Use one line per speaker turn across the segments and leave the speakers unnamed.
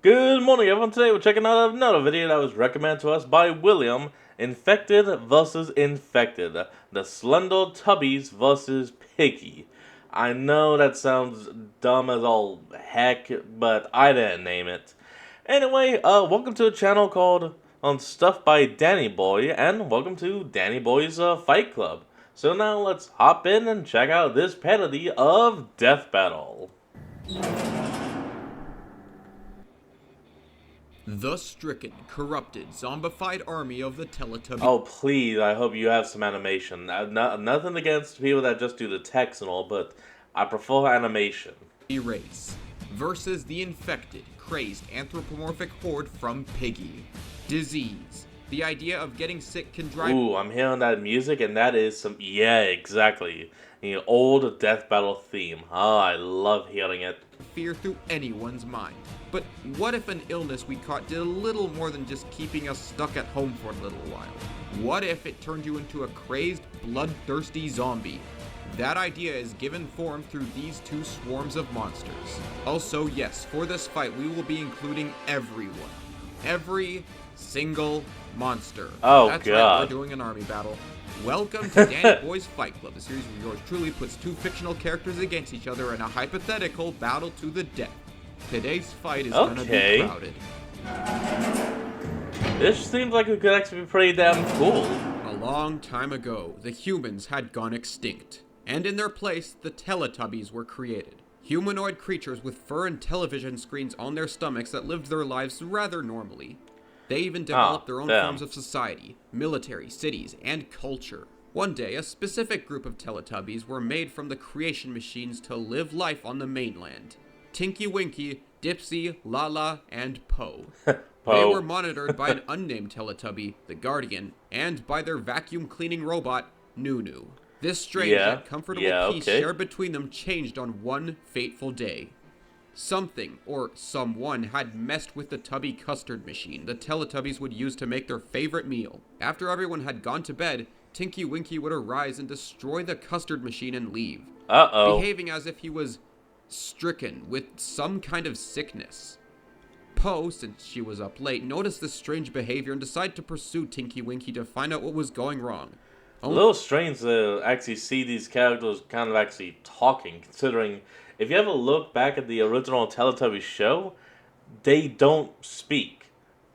Good morning, everyone. Today we're checking out another video that was recommended to us by William. Infected versus Infected. The Slendytubbies versus Piggy. I know that sounds dumb as all heck, but I didn't name it. Anyway, welcome to a channel called Stuff by Danny Boy, and welcome to Danny Boy's Fight Club. So now let's hop in and check out this parody of Death Battle.
The stricken, corrupted, zombified army of the Teletubbies.
Oh, please, I hope you have some animation. Nothing against people that just do the text and all, but I prefer animation.
Race versus the infected, crazed, anthropomorphic horde from Piggy. Disease. The idea of getting sick can drive...
Ooh, I'm hearing that music, and that is some... Yeah, exactly. The old Death Battle theme. Oh, I love hearing it.
Fear through anyone's mind. But what if an illness we caught did a little more than just keeping us stuck at home for a little while? What if it turned you into a crazed, bloodthirsty zombie? That idea is given form through these two swarms of monsters. Also, yes, for this fight we will be including everyone. Every single monster.
Oh,
That's
God.
right, we're doing an army battle. Welcome to Danny Boy's Fight Club, a series where yours truly puts two fictional characters against each other in a hypothetical battle to the death. Today's fight is gonna be crowded.
This seems like it could actually be pretty damn cool.
A long time ago, the humans had gone extinct, and in their place, the Teletubbies were created. Humanoid creatures with fur and television screens on their stomachs that lived their lives rather normally. They even developed their own forms of society, military, cities, and culture. One day, a specific group of Teletubbies were made from the creation machines to live life on the mainland. Tinky Winky, Dipsy, Lala, and Po. They were monitored by an unnamed Teletubby, the Guardian, and by their vacuum-cleaning robot, Nunu. This strange yet comfortable peace shared between them changed on one fateful day. Something, or someone, had messed with the Tubby custard machine the Teletubbies would use to make their favorite meal. After everyone had gone to bed, Tinky Winky would arise and destroy the custard machine and leave. Behaving as if he was stricken with some kind of sickness. Po, since she was up late, noticed this strange behavior and decided to pursue Tinky Winky to find out what was going wrong.
A little strange to actually see these characters kind of actually talking, considering if you ever look back at the original Teletubbies show, they don't speak.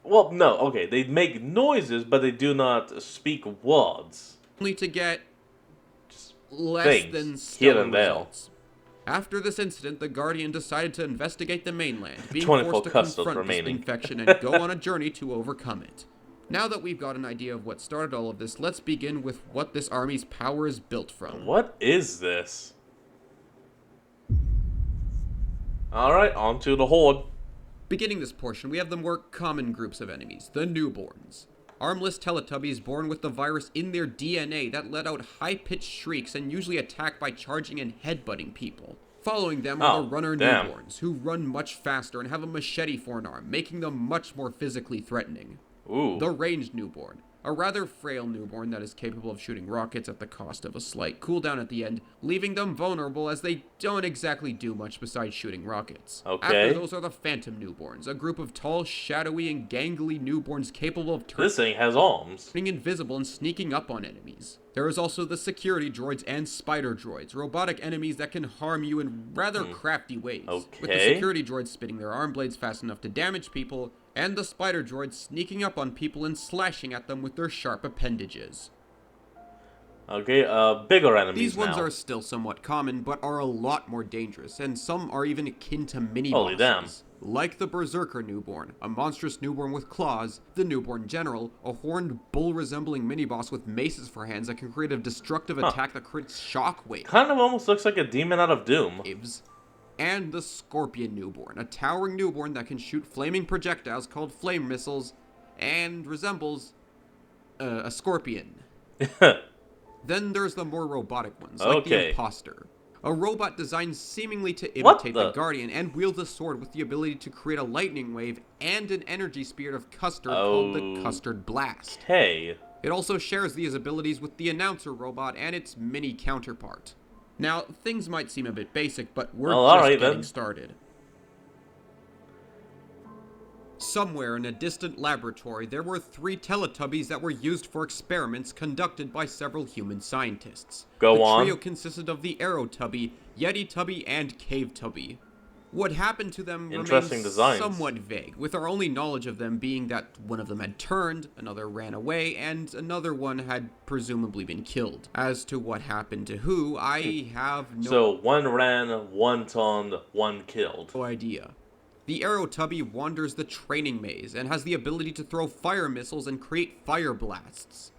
Well, no, okay, they make noises, but they do not speak words.
Only to get
just
less than stellar results. After this incident, the Guardian decided to investigate the mainland, being forced to confront this infection and go on a journey to overcome it. Now that we've got an idea of what started all of this, let's begin with what this army's power is built from.
What is this? Alright, on to the Horde.
Beginning this portion, we have the more common groups of enemies, the newborns. Armless Teletubbies born with the virus in their DNA that let out high-pitched shrieks and usually attack by charging and headbutting people. Following them are the runner newborns, who run much faster and have a machete for an arm, making them much more physically threatening.
Ooh.
The ranged newborn, a rather frail newborn that is capable of shooting rockets at the cost of a slight cooldown at the end, leaving them vulnerable as they don't exactly do much besides shooting rockets. After those are the phantom newborns, a group of tall, shadowy, and gangly newborns capable of
this thing has arms.
Turning invisible and sneaking up on enemies. There is also the security droids and spider droids, robotic enemies that can harm you in rather crafty ways. With the security droids spinning their arm blades fast enough to damage people, and the spider droids sneaking up on people and slashing at them with their sharp appendages.
Bigger enemies.
These ones are still somewhat common, but are a lot more dangerous, and some are even akin to mini-bosses.
Holy damn.
Like the Berserker newborn, a monstrous newborn with claws, the newborn general, a horned bull-resembling mini-boss with maces for hands that can create a destructive attack that creates shockwave.
Kind of almost looks like a demon out of Doom.
And the Scorpion newborn, a towering newborn that can shoot flaming projectiles called flame missiles, and resembles a scorpion. Then there's the more robotic ones, like the Imposter. A robot designed seemingly to imitate the Guardian and wields a sword with the ability to create a lightning wave and an energy spirit of custard called the Custard Blast. It also shares these abilities with the Announcer robot and its mini counterpart. Now, things might seem a bit basic, but we're just getting started. Somewhere in a distant laboratory, there were 3 Teletubbies that were used for experiments conducted by several human scientists.
Go
the
on.
trio consisted of the Arrow Tubby, Yeti Tubby, and Cave Tubby. What happened to them
Interesting
remains
designs.
somewhat vague, with our only knowledge of them being that one of them had turned, another ran away, and another one had presumably been killed. As to what happened to who, I have
So, one ran, one turned, one killed.
no idea. The Arrow Tubby wanders the training maze and has the ability to throw fire missiles and create fire blasts.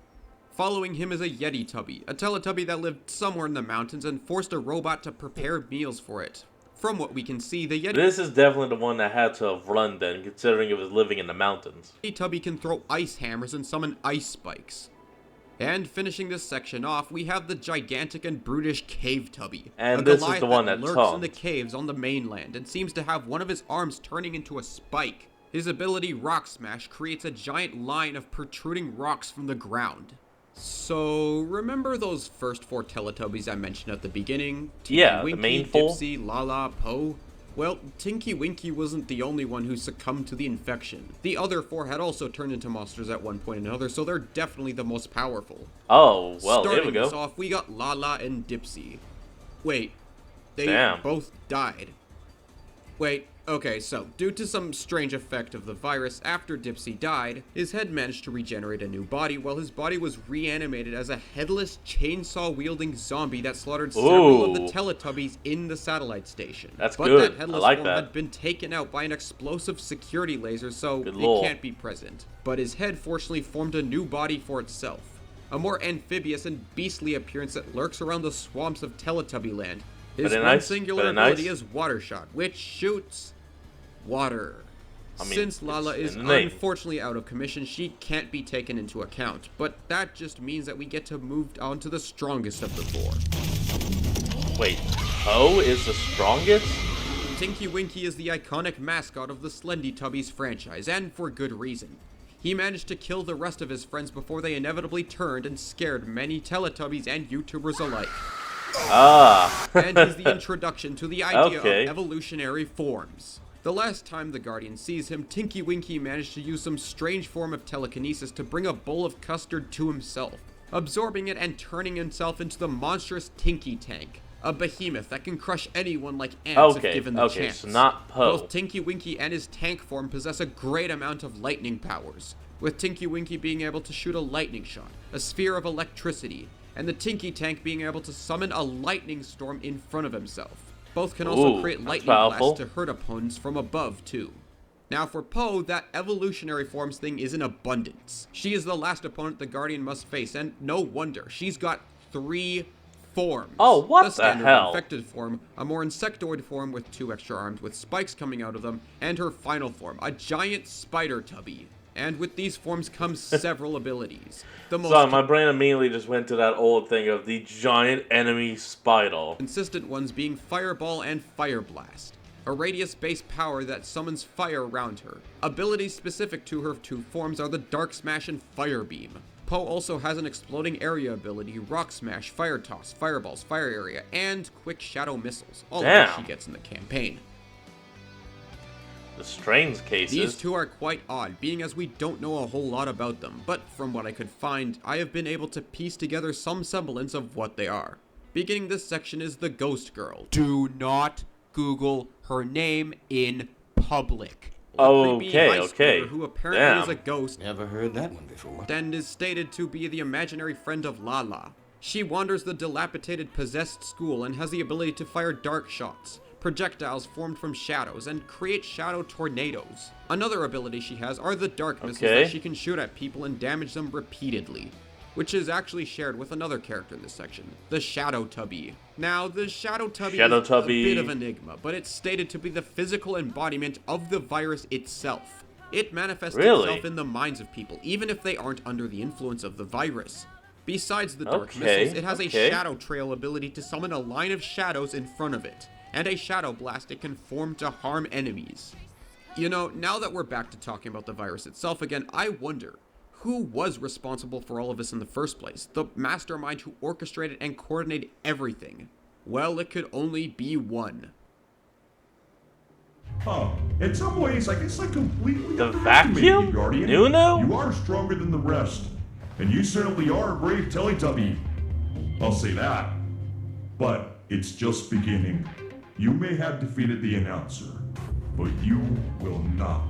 Following him is a Yeti Tubby, a Teletubby that lived somewhere in the mountains and forced a robot to prepare meals for it. From what we can see, the Yeti
This is definitely the one that had to have run then, considering it was living in the mountains.
Tubby can throw ice hammers and summon ice spikes. And finishing this section off, we have the gigantic and brutish Cave Tubby.
And
a
this is
Goliath
the one that
lurks
turned.
in the caves on the mainland and seems to have one of his arms turning into a spike. His ability Rock Smash creates a giant line of protruding rocks from the ground. So, remember those first 4 Teletubbies I mentioned at the beginning? Tinky
Yeah, the
Winky,
main 4?
Dipsy, Lala, Po? Well, Tinky Winky wasn't the only one who succumbed to the infection. The other 4 had also turned into monsters at one point or another, so they're definitely the most powerful.
Oh, well, here we
Starting
go.
this off, we got Lala and Dipsy. Wait, they
Damn.
both died. Wait, okay, so, due to some strange effect of the virus, after Dipsy died, his head managed to regenerate a new body, while his body was reanimated as a headless, chainsaw-wielding zombie that slaughtered several of the
Ooh.
Teletubbies in the satellite station.
That's
but
good.
that
I
headless
like
form
that.
had been taken out by an explosive security laser, so
Good
it
lord.
can't be present. But his head fortunately formed a new body for itself. A more amphibious and beastly appearance that lurks around the swamps of Teletubby Land. His
Very
one
nice,
singular
very
ability
nice.
is Water Shot, which shoots water.
I mean,
Since Lala
it's
is
in the name.
unfortunately out of commission, she can't be taken into account. But that just means that we get to move on to the strongest of the 4.
Wait, Po is the strongest?
Tinky Winky is the iconic mascot of the Slendytubbies franchise, and for good reason. He managed to kill the rest of his friends before they inevitably turned and scared many Teletubbies and YouTubers alike.
Ah.
And he's the introduction to the idea
Okay.
of evolutionary forms. The last time the Guardian sees him, Tinky Winky managed to use some strange form of telekinesis to bring a bowl of custard to himself, absorbing it and turning himself into the monstrous Tinky Tank, a behemoth that can crush anyone like ants if given the chance.
So not Po.
Both Tinky Winky and his tank form possess a great amount of lightning powers, with Tinky Winky being able to shoot a lightning shot, a sphere of electricity, and the Tinky Tank being able to summon a lightning storm in front of himself. Both can also
Ooh,
create
that's
lightning
powerful.
blasts to hurt opponents from above, too. Now for Po, that evolutionary forms thing is in abundance. She is the last opponent the Guardian must face, and no wonder, she's got 3 forms.
Oh, what
the
the
standard
hell?
infected form, a more insectoid form with 2 extra arms with spikes coming out of them, and her final form, a giant spider tubby. And with these forms comes several abilities. The most
Sorry, my brain immediately just went to that old thing of the giant enemy spider.
consistent ones being Fireball and Fire Blast, a radius-based power that summons fire around her. Abilities specific to her 2 forms are the Dark Smash and Fire Beam. Po also has an exploding area ability, Rock Smash, Fire Toss, Fireballs, Fire Area, and Quick Shadow Missiles, all of
Damn.
which she gets in the campaign.
The strange cases.
These 2 are quite odd, being as we don't know a whole lot about them, but from what I could find, I have been able to piece together some semblance of what they are. Beginning this section is the Ghost Girl. Do not Google her name in public. A creepy
Okay,
high
okay.
schooler who apparently is
Damn.
a ghost
Never heard that one before.
and is stated to be the imaginary friend of Lala. She wanders the dilapidated possessed school and has the ability to fire dark shots, projectiles formed from shadows, and create shadow tornadoes. Another ability she has are the dark missiles
Okay.
that she can shoot at people and damage them repeatedly, which is actually shared with another character in this section, the Shadow Tubby. Now, the Shadow Tubby
Shadow
is
Tubby.
a bit of an enigma, but it's stated to be the physical embodiment of the virus itself. It manifests
Really?
itself in the minds of people, even if they aren't under the influence of the virus. Besides the dark
Okay,
missiles, it has a
okay.
shadow trail ability to summon a line of shadows in front of it, and a shadow blast it can form to harm enemies. You know, now that we're back to talking about the virus itself again, I wonder, who was responsible for all of this in the first place? The mastermind who orchestrated and coordinated everything? Well, it could only be one.
In some ways, I guess I completely
The
underestimated
vacuum?
you, Guardian.
Nuno?
You are stronger than the rest. And you certainly are a brave Teletubby. I'll say that. But it's just beginning. You may have defeated the announcer, but you will not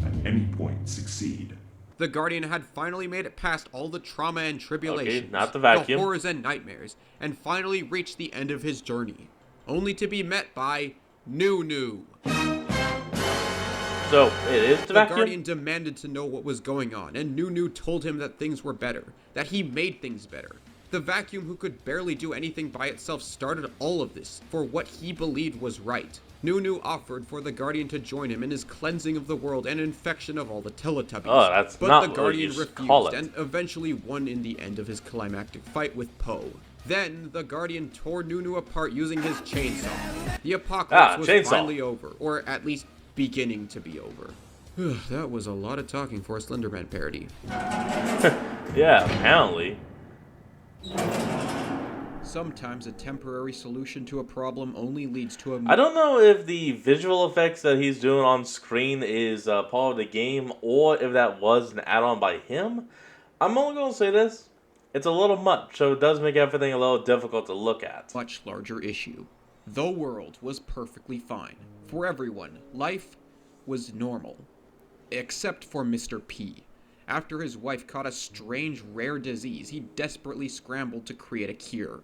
at any point succeed.
The Guardian had finally made it past all the trauma and tribulations,
Okay, not the vacuum.
horrors and nightmares, and finally reached the end of his journey, only to be met by Nunu.
So, it is the
The
vacuum?
Guardian demanded to know what was going on, and Nunu told him that things were better, that he made things better. The vacuum, who could barely do anything by itself, started all of this for what he believed was right. Nunu offered for the Guardian to join him in his cleansing of the world and infection of all the Teletubbies.
Oh, that's
but
not
the
what
Guardian
you call
refused
it.
and eventually won in the end of his climactic fight with Poe. Then, the Guardian tore Nunu apart using his chainsaw. The apocalypse was
chainsaw.
finally over, or at least beginning to be over. That was a lot of talking for a Slenderman parody.
Yeah, apparently.
Sometimes a temporary solution to a problem only leads to a...
I don't know if the visual effects that he's doing on screen is part of the game or if that was an add-on by him. I'm only going to say this. It's a little much, so it does make everything a little difficult to look at.
much larger issue. The world was perfectly fine. For everyone, life was normal. Except for Mr. P. After his wife caught a strange, rare disease, he desperately scrambled to create a cure.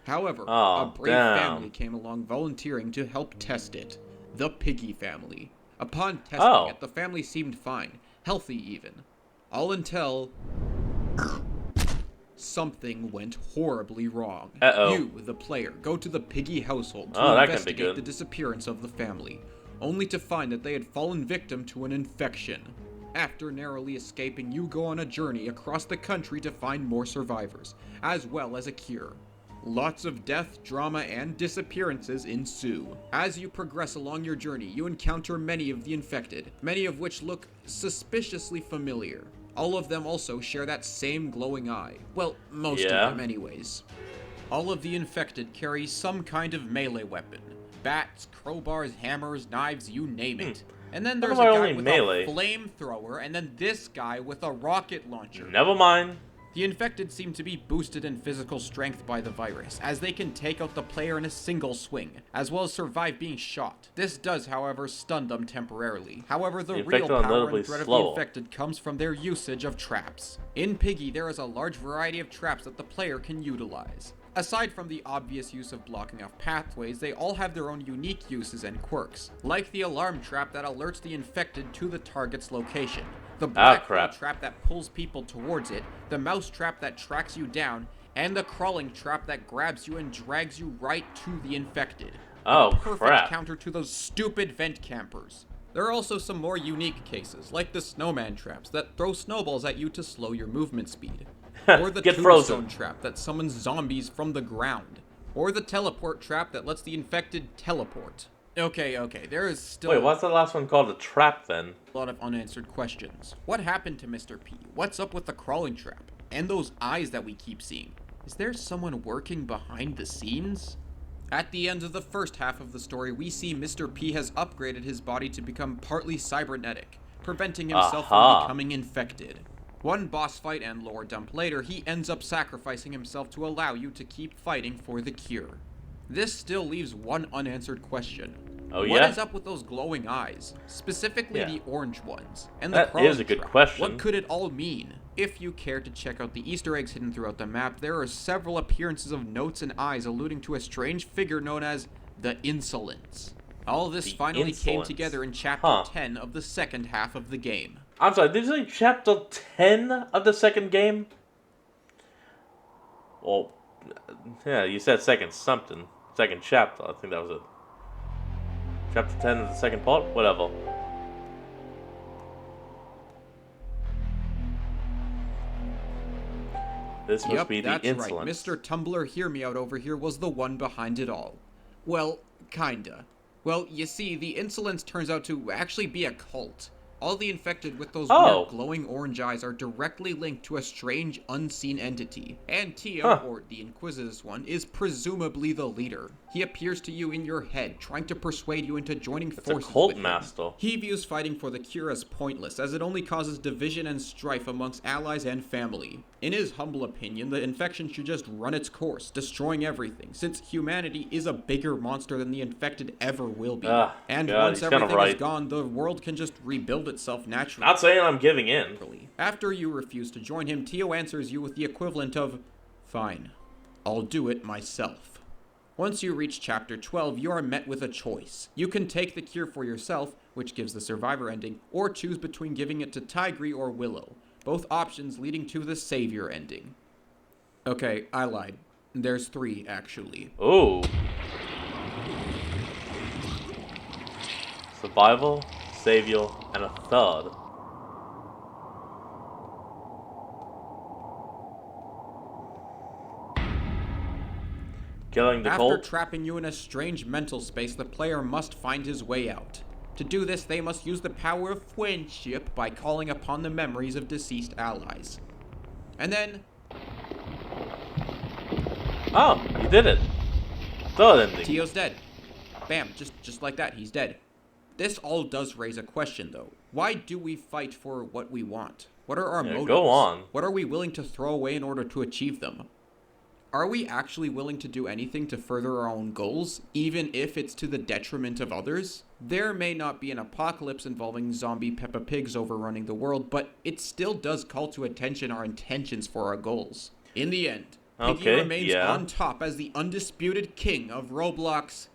However, a brave family came along volunteering to help test it. The Piggy family. Upon testing it, the family seemed fine, healthy even. All until... something went horribly wrong. You, the player, go to the Piggy household to investigate the disappearance of the family, only to find that they had fallen victim to an infection. After narrowly escaping, you go on a journey across the country to find more survivors, as well as a cure. Lots of death, drama, and disappearances ensue. As you progress along your journey, you encounter many of the infected, many of which look suspiciously familiar. All of them also share that same glowing eye. Well, most of them anyways. All of the infected carry some kind of melee weapon. Bats, crowbars, hammers, knives, you name it. And then there's a guy with a flamethrower, and then this guy with a rocket launcher.
Never mind.
The infected seem to be boosted in physical strength by the virus, as they can take out the player in a single swing, as well as survive being shot. This does, however, stun them temporarily. However, the real power and threat of the infected comes from their usage of traps. In Piggy, there is a large variety of traps that the player can utilize. Aside from the obvious use of blocking off pathways, they all have their own unique uses and quirks, like the alarm trap that alerts the infected to the target's location, the black hole trap that pulls people towards it, the mouse trap that tracks you down, and the crawling trap that grabs you and drags you right to the infected. A perfect counter to those stupid vent campers. There are also some more unique cases, like the snowman traps that throw snowballs at you to slow your movement speed. Or the tombstone trap that summons zombies from the ground. Or the teleport trap that lets the infected teleport. Okay, there is still...
Wait, what's the last one called? A trap, then?
A lot of unanswered questions. What happened to Mr. P? What's up with the crawling trap? And those eyes that we keep seeing? Is there someone working behind the scenes? At the end of the first half of the story, we see Mr. P has upgraded his body to become partly cybernetic, preventing himself from becoming infected. One boss fight and lore dump later, he ends up sacrificing himself to allow you to keep fighting for the cure. This still leaves one unanswered question. What is up with those glowing eyes? Specifically the orange ones. And the crawling trap. What could it all mean? If you care to check out the Easter eggs hidden throughout the map, there are several appearances of notes and eyes alluding to a strange figure known as the Insolence. All this finally came together in Chapter 10 of the second half of the game.
I'm sorry, did you say Chapter 10 of the second game? Well, yeah, you said second chapter. I think that was it. Chapter 10 of the second part? Whatever. This must be the Insolence.
Right. Mr. Tumbler Hear Me Out over here was the one behind it all. Well, kinda. Well, you see, the Insolence turns out to actually be a cult. All the infected with those
Oh.
weird glowing orange eyes are directly linked to a strange, unseen entity. And Tio,
Huh.
or the Inquisitus one, is presumably the leader. He appears to you in your head, trying to persuade you into joining forces
cult
with him.
master.
He views fighting for the cure as pointless, as it only causes division and strife amongst allies and family. In his humble opinion, the infection should just run its course, destroying everything, since humanity is a bigger monster than the infected ever will be. And
God,
once
he's kinda
everything is
right.
gone, the world can just rebuild itself naturally.
Not saying I'm giving in.
After you refuse to join him, Tio answers you with the equivalent of, "Fine, I'll do it myself." Once you reach Chapter 12, you are met with a choice. You can take the cure for yourself, which gives the survivor ending, or choose between giving it to Tigre or Willow, both options leading to the savior ending. Okay, I lied. There's 3, actually.
Ooh. Survival, savior, and a third. Killing the
After
cult?
trapping you in a strange mental space, the player must find his way out. To do this, they must use the power of friendship by calling upon the memories of deceased allies. And then,
Oh, you did it. Third ending.
Tio's dead. Bam, just like that, he's dead. This all does raise a question, though. Why do we fight for what we want? What are our motives?
Go on.
What are we willing to throw away in order to achieve them? Are we actually willing to do anything to further our own goals, even if it's to the detriment of others? There may not be an apocalypse involving zombie Peppa Pigs overrunning the world, but it still does call to attention our intentions for our goals. In the end, Piggy remains on top as the undisputed king of Roblox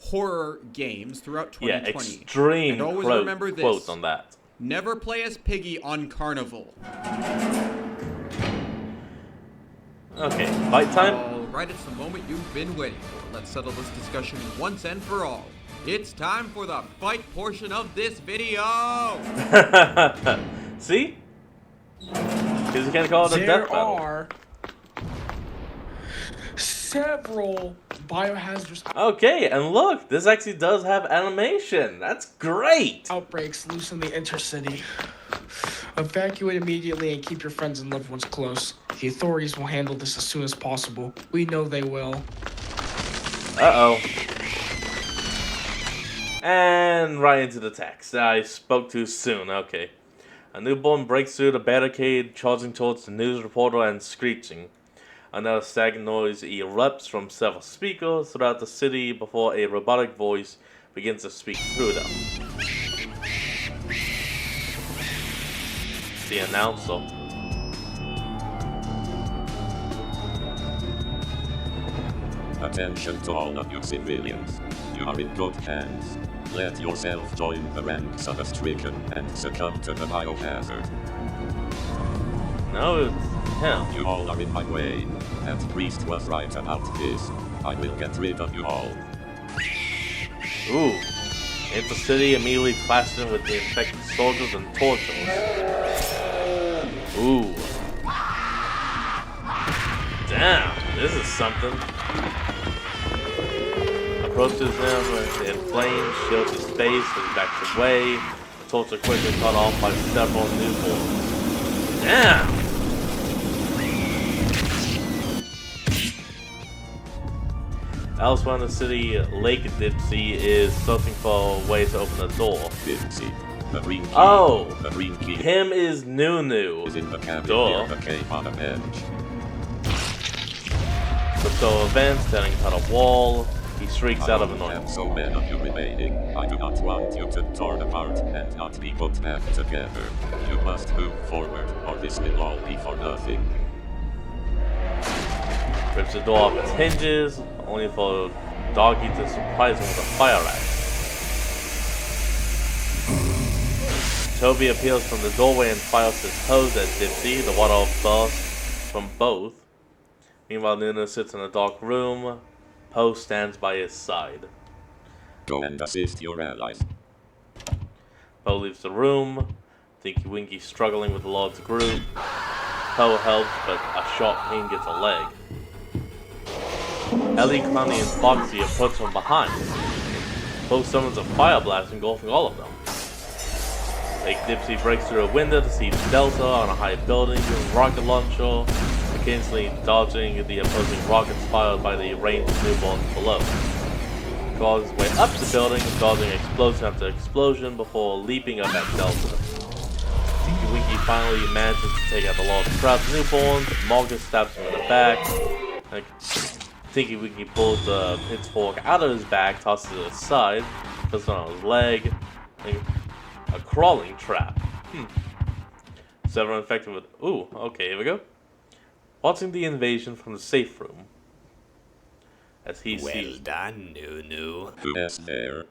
horror games throughout 2020.
Yeah, extreme
and always remember this.
quote on that.
Never play as Piggy on Carnival.
Okay, fight time?
Alright, it's the moment you've been waiting for. Let's settle this discussion once and for all. It's time for the fight portion of this video!
See? Because you can't call it a death battle.
There are several biohazardous
Okay, and look, this actually does have animation. That's great!
outbreaks loose in the intercity. Evacuate immediately and keep your friends and loved ones close. The authorities will handle this as soon as possible. We know they will.
Uh-oh. And right into the text. I spoke too soon, okay. A newborn breaks through the barricade, charging towards the news reporter and screeching. Another staggering noise erupts from several speakers throughout the city before a robotic voice begins to speak through them. The announcer.
Attention to all of you civilians. You are in good hands. Let yourself join the ranks of the stricken and succumb to the biohazard.
No, it's him.
You all are in my way. That priest was right about this. I will get rid of you all.
Ooh. Into the city, immediately clashing with the infected soldiers and torturers. Ooh. Damn, this is something. Approaches him in flames, shields his face as he backs away. The torture quickly cut off by several newborns. Damn! Elsewhere in the city, Lake Dipsy is searching for a way to open the door.
Dipsy. The green key.
Oh!
The green key
Him is Nunu.
is in the cabin
Duh.
near the cave on the bench.
Crypto events, turning cut a wall. He shrieks out of
I
annoyance.
have so many of you remaining. I do not want you to torn apart and not be put back together. You must move forward, or this will all be for nothing.
Rips the door off its hinges, only for Doggy to surprise him with a fire axe. Toby appears from the doorway and fires his hose at Dipsy. The water bursts from both. Meanwhile, Nunu sits in a dark room. Poe stands by his side.
Go and assist your allies.
Poe leaves the room. Tinky Winky struggling with the Lord's group. Poe helps, but a sharp pain gets a leg. Ellie, Clowny, and Foxy approach from behind. Poe summons a fire blast engulfing all of them. Like Dipsy breaks through a window to see Delta on a high building with a rocket launcher, occasionally dodging the opposing rockets fired by the ranged newborns below. He claws his way up the building, dodging explosion after explosion before leaping up at Delta. Tinky Winky finally manages to take out the large crowd of newborns. Marcus stabs him in the back. Like, Tinky Winky pulls the pitchfork out of his back, tosses it aside, puts it on his leg. Like, a crawling trap. Several infected with. Ooh, okay, here we go. Watching the invasion from the safe room. As he
Well
sees.
done, Nunu.
Who is there?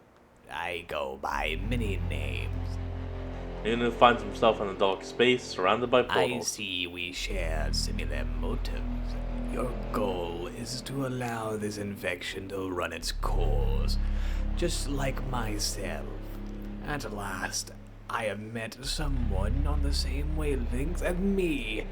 I go by many names.
Nunu finds himself in a dark space surrounded by
I
portals.
see we share similar motives. Your goal is to allow this infection to run its course, just like myself. At last, I have met someone on the same wavelength as me.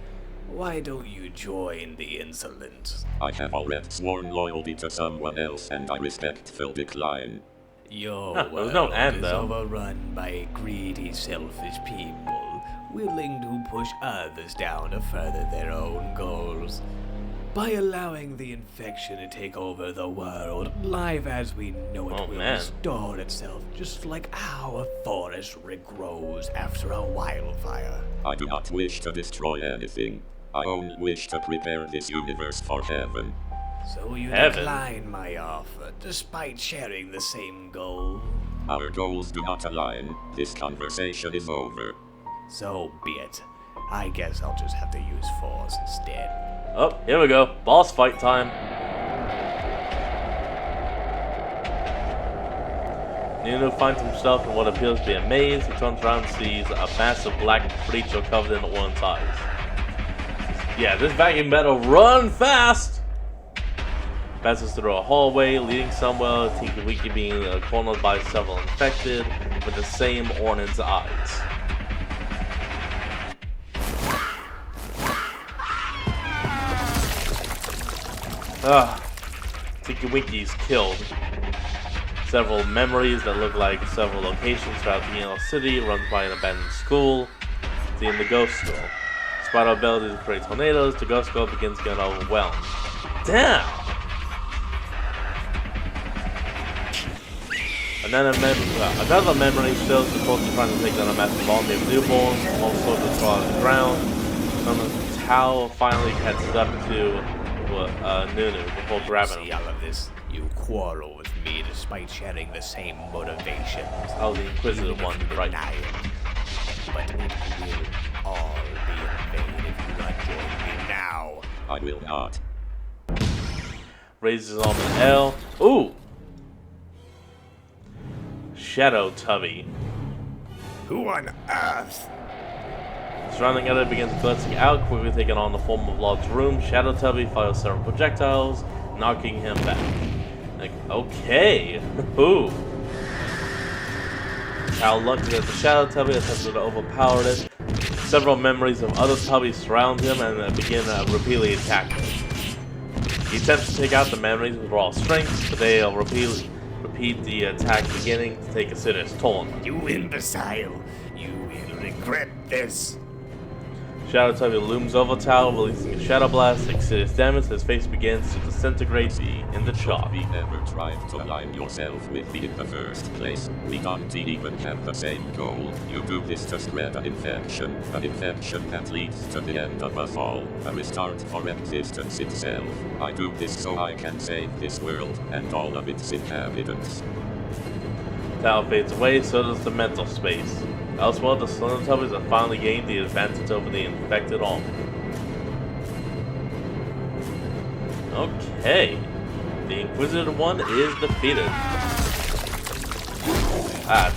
Why don't you join the insolence?
I have already sworn loyalty to someone else and I respectfully decline.
Your
Huh, there was no
world
end,
is
though.
overrun by greedy, selfish people, willing to push others down to further their own goals. By allowing the infection to take over the world, life as we know it will
man.
restore itself, just like how a forest regrows after a wildfire.
I do not wish to destroy anything. I only wish to prepare this universe for heaven.
So you
Heaven.
decline my offer, despite sharing the same goal?
Our goals do not align. This conversation is over.
So be it. I guess I'll just have to use force instead.
Oh, here we go. Boss fight time. Nunu finds himself in what appears to be a maze. He turns around and sees a massive black creature covered in orange eyes. Yeah, this vacuum better run fast! Passes through a hallway leading somewhere, Tinky Winky being cornered by several infected with the same orange eyes. Tinky Winky's killed. Several memories that look like several locations throughout the inner city, runs by an abandoned school, seeing the ghost school. Spider ability to create tornadoes, the ghost school begins getting overwhelmed. Damn! And then another memory shows the culture trying to take down a massive army of newborns, all soldiers fall on the ground. And Tao finally catches up to Nunu before grabbing
See
him.
all of this? You quarrel with me despite sharing the same motivations.
Oh, the Inquisitor
Even if
one,
you
right.
deny it. But it will all be in vain if you do not join me now.
I will not.
Raises his arm in L. Ooh! Slendytubby.
Who on earth?
Surrounding it begins blitzing out, quickly taking on the form of large room. Slendytubby fires several projectiles, knocking him back. Like, okay. Ooh. Tao lunges at the Slendytubby, attempting to overpower it. Several memories of other tubbies surround him and begin repeatedly attacking him. He attempts to take out the memories with raw strength, but they repeat the attack beginning to take a serious toll.
You imbecile! You will regret this.
Slendytubby looms over Tao, releasing a shadow blast, takes serious damage. His face begins to disintegrate in the chalk.
We never tried to align yourself with me in the first place. We don't even have the same goal. You do this to spread an infection that leads to the end of us all, a restart for existence itself. I do this so I can save this world and all of its inhabitants.
Tao fades away, so does the mental space. Elsewhere, the Slendytubbies have finally gained the advantage over the infected army. Okay. The Inquisitor one is defeated.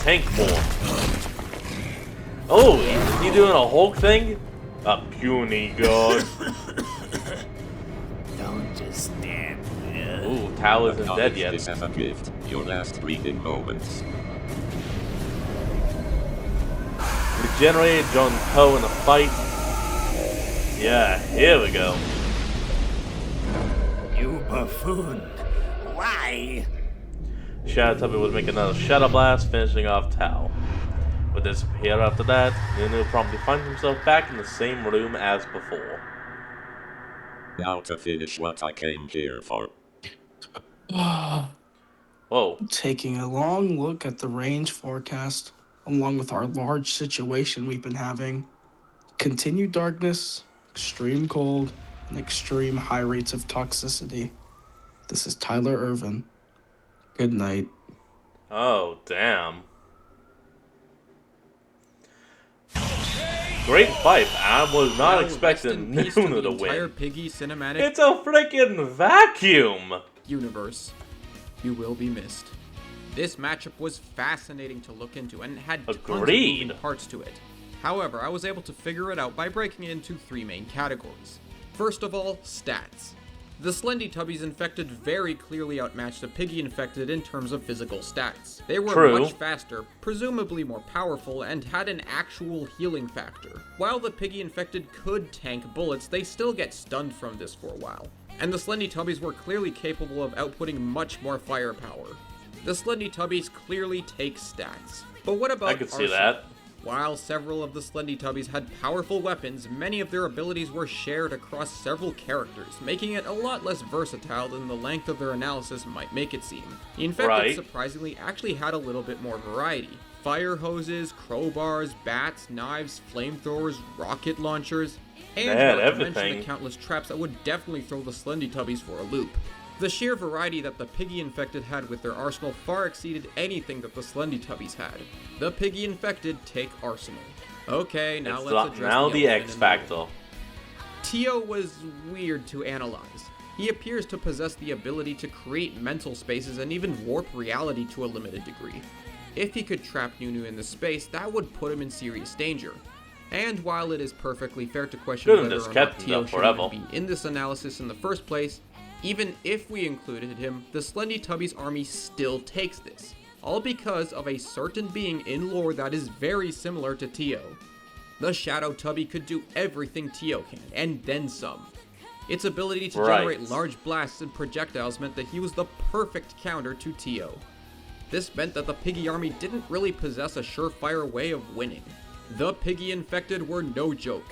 Tank form. Oh, is he doing a Hulk thing? A puny god.
Don't just stand there.
Ooh, Tao isn't dead yet.
This as a gift, your last breathing moments.
Regenerated John Poe in a fight. Yeah, here we go.
You buffoon. Why?
Slendytubby would make another Shadow Blast, finishing off Tao. would disappear after that. Nunu promptly finds himself back in the same room as before.
Now to finish what I came here for.
Whoa.
Taking a long look at the range forecast, along with our large situation we've been having. Continued darkness, extreme cold, and extreme high rates of toxicity. This is Tyler Irvin. Good night.
Oh, damn. Great fight. I was not
Well,
expecting
rest in peace to
Nunu
the
to
entire
win.
Piggy cinematic
It's a freaking vacuum!
universe. You will be missed. This matchup was fascinating to look into and had tons of
Agreed.
moving parts to it. However, I was able to figure it out by breaking it into 3 main categories. First of all, stats. The Slendytubbies infected very clearly outmatched the Piggy infected in terms of physical stats. They were
True.
much faster, presumably more powerful, and had an actual healing factor. While the Piggy infected could tank bullets, they still get stunned from this for a while. And the Slendytubbies were clearly capable of outputting much more firepower. The Slendytubbies clearly take stats. But what about
I could see
arsenal?
that.
While several of the Slendytubbies had powerful weapons, many of their abilities were shared across several characters, making it a lot less versatile than the length of their analysis might make it seem. The Infected
Right.
surprisingly actually had a little bit more variety. Fire hoses, crowbars, bats, knives, flamethrowers, rocket launchers, and
They had
not to mention
everything.
the countless traps that would definitely throw the Slendytubbies for a loop. The sheer variety that the Piggy Infected had with their arsenal far exceeded anything that the Slendytubbies had. The Piggy Infected take arsenal. Okay, now
It's
let's address
now the
elephant
X
in the room.
Factor.
Tio was weird to analyze. He appears to possess the ability to create mental spaces and even warp reality to a limited degree. If he could trap Nunu in the space, that would put him in serious danger. And while it is perfectly fair to question
Could've
whether
just
or
kept
not
him
Tio
there
should
forever.
even be in this analysis in the first place, even if we included him, the Slendytubbies army still takes this. All because of a certain being in lore that is very similar to Tio. The Shadow Tubby could do everything Tio can, and then some. Its ability to
Right.
generate large blasts and projectiles meant that he was the perfect counter to Tio. This meant that the Piggy army didn't really possess a surefire way of winning. The Piggy Infected were no joke.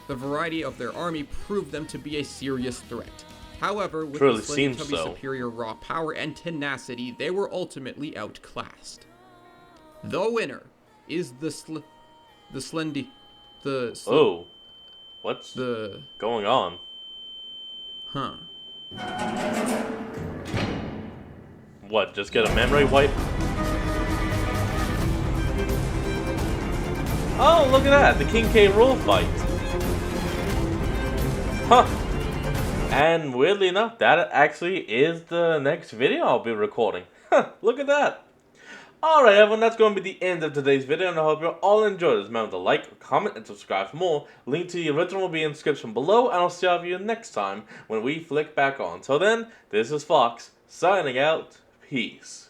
The variety of their army proved them to be a serious threat. However, with
Truly
the
seems
Slendytubbies'
so.
superior raw power and tenacity, they were ultimately outclassed. The winner is the
Oh. What's
the
going on?
huh.
What, just get a memory wipe? Oh, look at that! The King K. Rool fight! Huh! And weirdly enough, that actually is the next video I'll be recording. Huh, look at that! Alright everyone, that's going to be the end of today's video, and I hope you all enjoyed it. Remember to like, comment, and subscribe for more. Link to the original will be in the description below, and I'll see all of you next time when we flick back on. Till then, this is Fox, signing out. Peace.